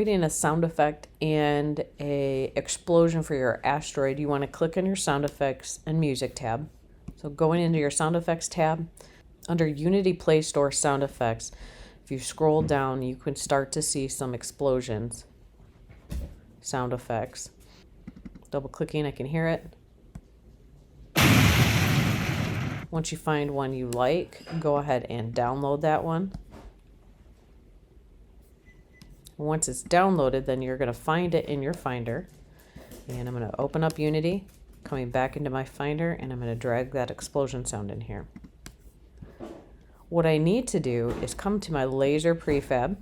creating a sound effect and a explosion for your asteroid, you want to click on your sound effects and music tab. So going into your sound effects tab, under Unity Play Store sound effects, if you scroll down, you can start to see some explosions, sound effects. Double clicking, I can hear it. Once you find one you like, go ahead and download that one. Once it's downloaded, then you're going to find it in your Finder. And I'm going to open up Unity, coming back into my Finder, and I'm going to drag that explosion sound in here. What I need to do is come to my laser prefab,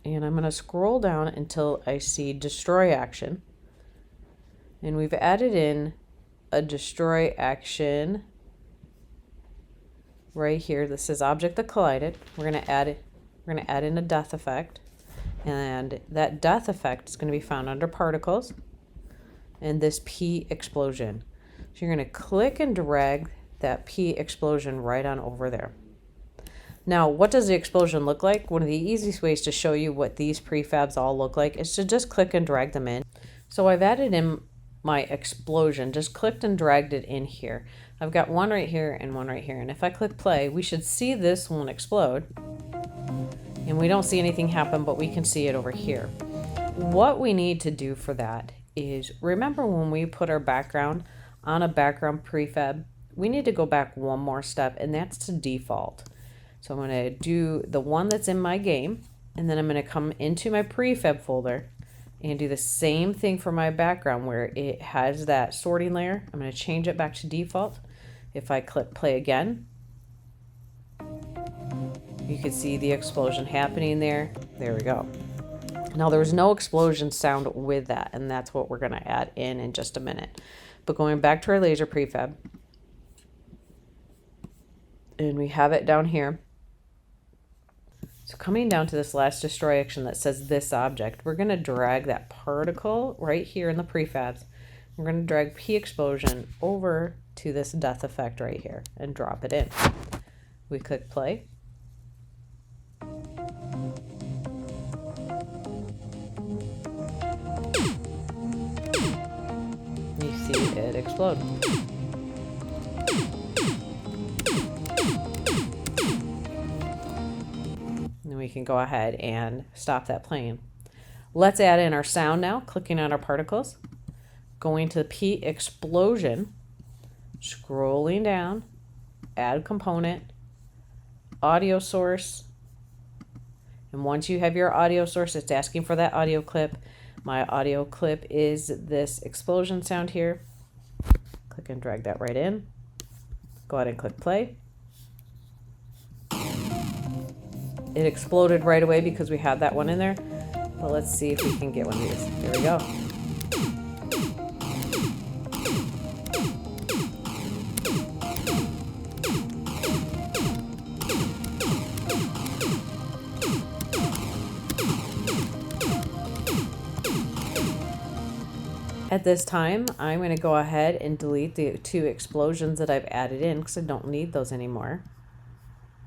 and I'm going to scroll down until I see destroy action. And we've added in a destroy action right here. This is object that collided. We're going to add in a death effect, and that death effect is going to be found under particles and this P explosion. So you're going to click and drag that P explosion right on over there. Now, what does the explosion look like? One of the easiest ways to show you what these prefabs all look like is to just click and drag them in. So I've added in my explosion, just clicked and dragged it in here. I've got one right here and one right here. And if I click play, we should see this one explode. And we don't see anything happen, but we can see it over here. What we need to do for that is, remember when we put our background on a background prefab, we need to go back one more step, and that's to default. So I'm going to do the one that's in my game, and then I'm going to come into my prefab folder and do the same thing for my background where it has that sorting layer. I'm going to change it back to default. If I click play again, you can see the explosion happening there. There we go. Now there's no explosion sound with that, and that's what we're going to add in just a minute. But going back to our laser prefab, and we have it down here. So coming down to this last destroy action that says this object, we're going to drag that particle right here in the prefabs. We're going to drag P explosion over to this death effect right here and drop it in. We click play. You see it explode. We can go ahead and stop that playing. Let's add in our sound now, clicking on our particles, going to P explosion, scrolling down, add component, audio source, and once you have your audio source, it's asking for that audio clip. My audio clip is this explosion sound here. Click and drag that right in. Go ahead and click play. It exploded right away because we had that one in there. But let's see if we can get one of these. Here we go. At this time, I'm going to go ahead and delete the two explosions that I've added in because I don't need those anymore.